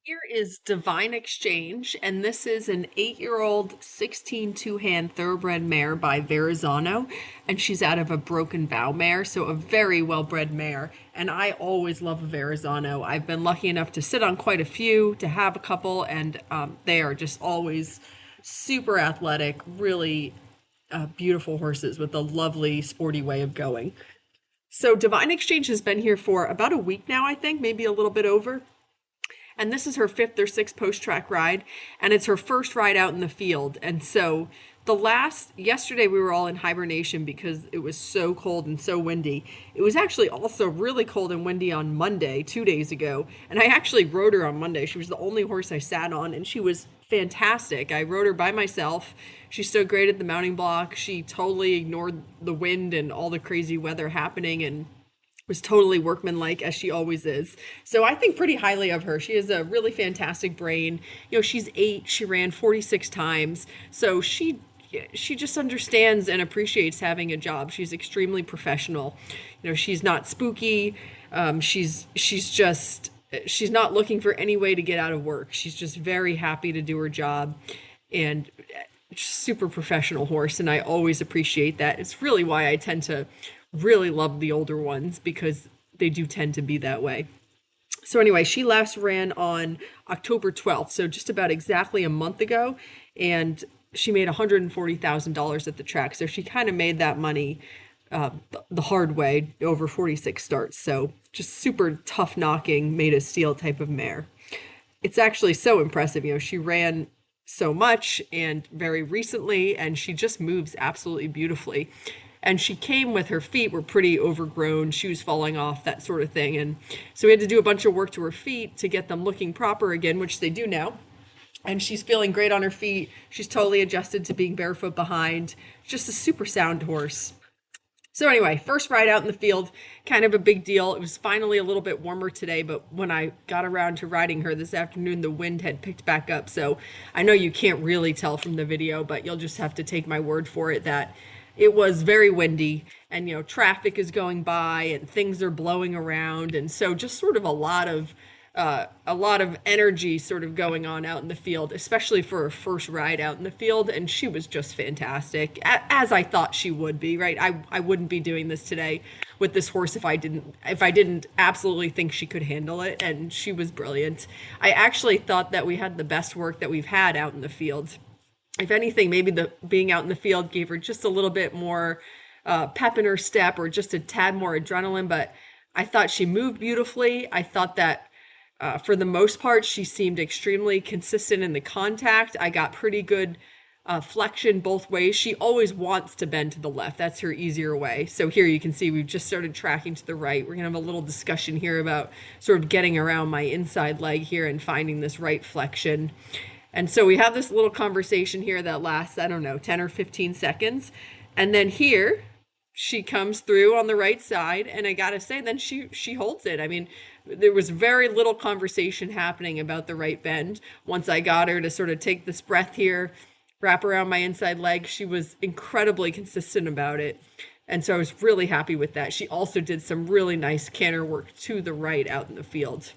Here is Divine Exchange, and this is an 8-year-old 16 two-hand thoroughbred mare by Verrazano, and she's out of a broken bow mare, so a very well-bred mare. And I always love a Verrazano. I've been lucky enough to sit on quite a few, to have a couple, and they are just always super athletic, really beautiful horses with a lovely sporty way of going. So Divine Exchange has been here for about a week now, I think, maybe a little bit over. And this is her fifth or sixth post track ride, and it's her first ride out in the field. And so yesterday we were all in hibernation because it was so cold and so windy. It was actually also really cold and windy on Monday, 2 days ago. And I actually rode her on Monday. She was the only horse I sat on, and she was fantastic. I rode her by myself. She stood great at the mounting block. She totally ignored the wind and all the crazy weather happening, and was totally workmanlike as she always is. So I think pretty highly of her. She has a really fantastic brain. She's 8, she ran 46 times. So she just understands and appreciates having a job. She's extremely professional. She's not spooky. She's not looking for any way to get out of work. She's just very happy to do her job, and super professional horse, and I always appreciate that. It's really why I tend to really love the older ones, because they do tend to be that way. So anyway, she last ran on October 12th, so just about exactly a month ago, and she made $140,000 at the track. So she kind of made that money the hard way over 46 starts. So just super tough knocking, made of steel type of mare. It's actually so impressive. She ran so much and very recently, and she just moves absolutely beautifully. And she came with her feet were pretty overgrown, shoes falling off, that sort of thing. And so we had to do a bunch of work to her feet to get them looking proper again, which they do now. And she's feeling great on her feet. She's totally adjusted to being barefoot behind. Just a super sound horse. So anyway, first ride out in the field, kind of a big deal. It was finally a little bit warmer today, but when I got around to riding her this afternoon, the wind had picked back up. So I know you can't really tell from the video, but you'll just have to take my word for it that it was very windy, and traffic is going by and things are blowing around, and so just sort of a lot of energy sort of going on out in the field, especially for her first ride out in the field. And she was just fantastic, as I thought she would be, right? I wouldn't be doing this today with this horse if I didn't absolutely think she could handle it, and she was brilliant. I actually thought that we had the best work that we've had out in the field. If anything, maybe the being out in the field gave her just a little bit more pep in her step, or just a tad more adrenaline. But I thought she moved beautifully. I thought that for the most part, she seemed extremely consistent in the contact. I got pretty good flexion both ways. She always wants to bend to the left. That's her easier way. So here you can see we've just started tracking to the right. We're going to have a little discussion here about sort of getting around my inside leg here and finding this right flexion. And so we have this little conversation here that lasts, I don't know, 10 or 15 seconds. And then here she comes through on the right side, and I gotta say, then she holds it. I mean, there was very little conversation happening about the right bend. Once I got her to sort of take this breath here, wrap around my inside leg, she was incredibly consistent about it. And so I was really happy with that. She also did some really nice canter work to the right out in the field.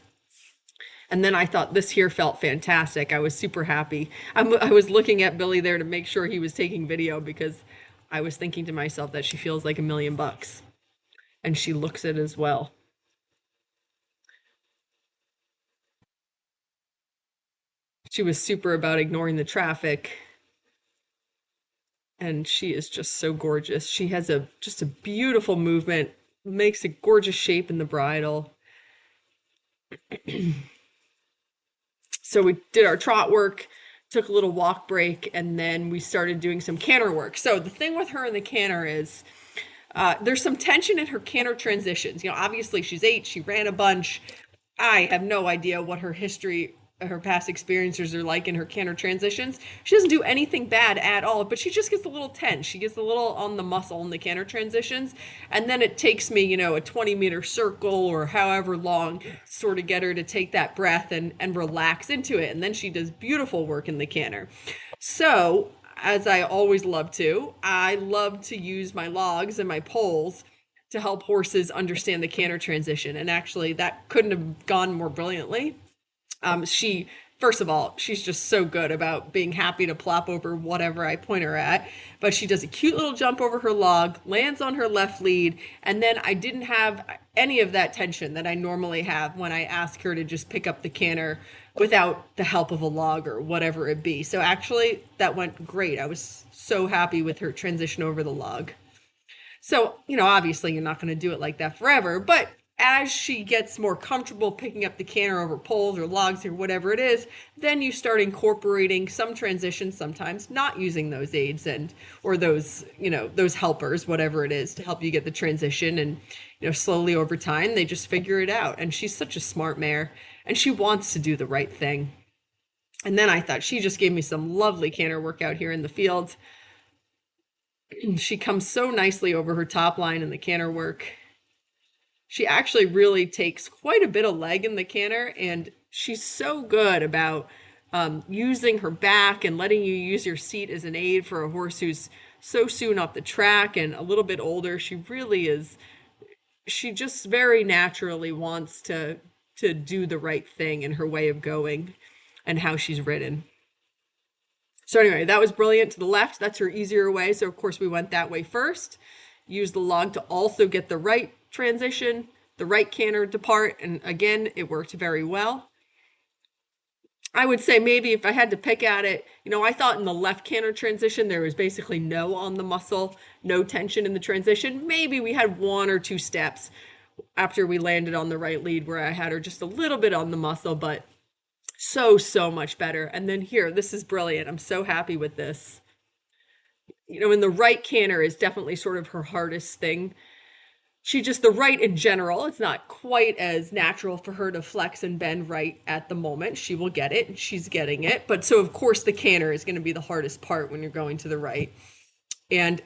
And then I thought this here felt fantastic. I was super happy. I was looking at Billy there to make sure he was taking video, because I was thinking to myself that she feels like $1,000,000. And she looks it as well. She was super about ignoring the traffic. And she is just so gorgeous. She has just a beautiful movement, makes a gorgeous shape in the bridle. So we did our trot work, took a little walk break, and then we started doing some canter work. So the thing with her in the canter is there's some tension in her canter transitions. Obviously she's 8, she ran a bunch. I have no idea what her history, her past experiences are like in her canter transitions. She doesn't do anything bad at all, but she just gets a little tense. She gets a little on the muscle in the canter transitions. And then it takes me, a 20-meter circle or however long, sort of get her to take that breath and relax into it. And then she does beautiful work in the canter. So, as I always love to, I love to use my logs and my poles to help horses understand the canter transition. And actually, that couldn't have gone more brilliantly. She, first of all, she's just so good about being happy to plop over whatever I point her at. But she does a cute little jump over her log, lands on her left lead, and then I didn't have any of that tension that I normally have when I ask her to just pick up the canter without the help of a log or whatever it be. So actually, that went great. I was so happy with her transition over the log. So, obviously you're not going to do it like that forever, but as she gets more comfortable picking up the canter over poles or logs or whatever it is, then you start incorporating some transitions, sometimes not using those aids and or those helpers, whatever it is, to help you get the transition. And slowly over time they just figure it out. And she's such a smart mare, and she wants to do the right thing. And then I thought she just gave me some lovely canter work out here in the field. She comes so nicely over her top line in the canter work. She actually really takes quite a bit of leg in the canter, and she's so good about using her back and letting you use your seat as an aid for a horse who's so soon off the track and a little bit older. She really is. She just very naturally wants to do the right thing in her way of going and how she's ridden. So anyway, that was brilliant to the left. That's her easier way. So of course we went that way first. Use the log to also get the right transition, the right canter depart. And again, it worked very well. I would say maybe if I had to pick at it, I thought in the left canter transition, there was basically no on the muscle, no tension in the transition. Maybe we had one or two steps after we landed on the right lead where I had her just a little bit on the muscle, but so much better. And then here, this is brilliant. I'm so happy with this. In the right canter is definitely sort of her hardest thing. The right in general, it's not quite as natural for her to flex and bend right at the moment. She will get it, and she's getting it. But so, of course, the canter is going to be the hardest part when you're going to the right. And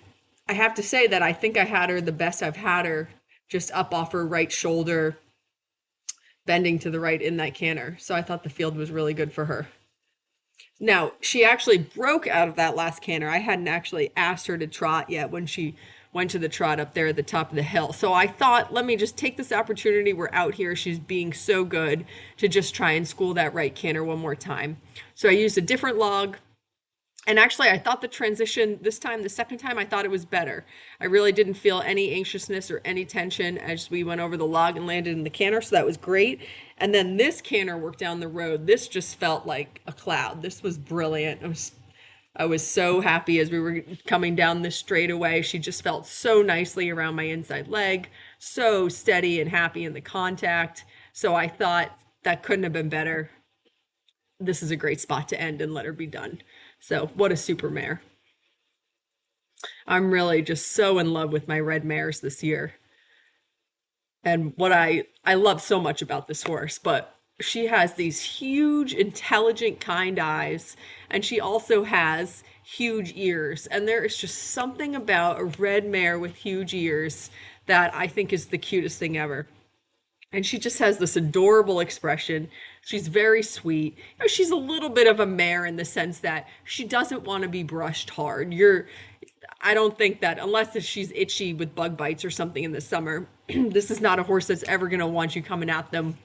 I have to say that I think I had her the best I've had her, just up off her right shoulder, bending to the right in that canter. So I thought the field was really good for her. Now, she actually broke out of that last canter. I hadn't actually asked her to trot yet when she went to the trot up there at the top of the hill. So I thought, let me just take this opportunity. We're out here. She's being so good, to just try and school that right canter one more time. So I used a different log. And actually, I thought the transition this time, the second time, I thought it was better. I really didn't feel any anxiousness or any tension as we went over the log and landed in the canter, so that was great. And then this canter work down the road, this just felt like a cloud. This was brilliant. I was so happy as we were coming down this straightaway. She just felt so nicely around my inside leg, so steady and happy in the contact. So I thought that couldn't have been better. This is a great spot to end and let her be done. So what a super mare. I'm really just so in love with my red mares this year. And what I love so much about this horse, but she has these huge, intelligent, kind eyes, and she also has huge ears. And there is just something about a red mare with huge ears that I think is the cutest thing ever. And she just has this adorable expression. She's very sweet. She's a little bit of a mare in the sense that she doesn't want to be brushed hard. I don't think that unless she's itchy with bug bites or something in the summer, this is not a horse that's ever going to want you coming at them,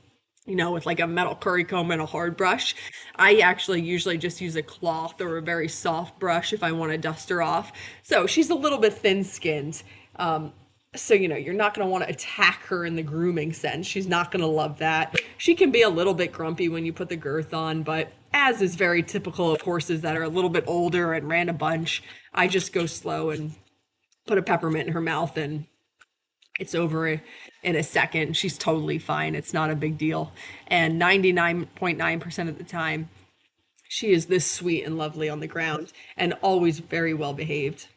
with like a metal curry comb and a hard brush. I actually usually just use a cloth or a very soft brush if I want to dust her off. So she's a little bit thin-skinned. So, you're not going to want to attack her in the grooming sense. She's not going to love that. She can be a little bit grumpy when you put the girth on, but as is very typical of horses that are a little bit older and ran a bunch, I just go slow and put a peppermint in her mouth, and it's over in a second. She's totally fine. It's not a big deal. And 99.9% of the time, she is this sweet and lovely on the ground and always very well behaved.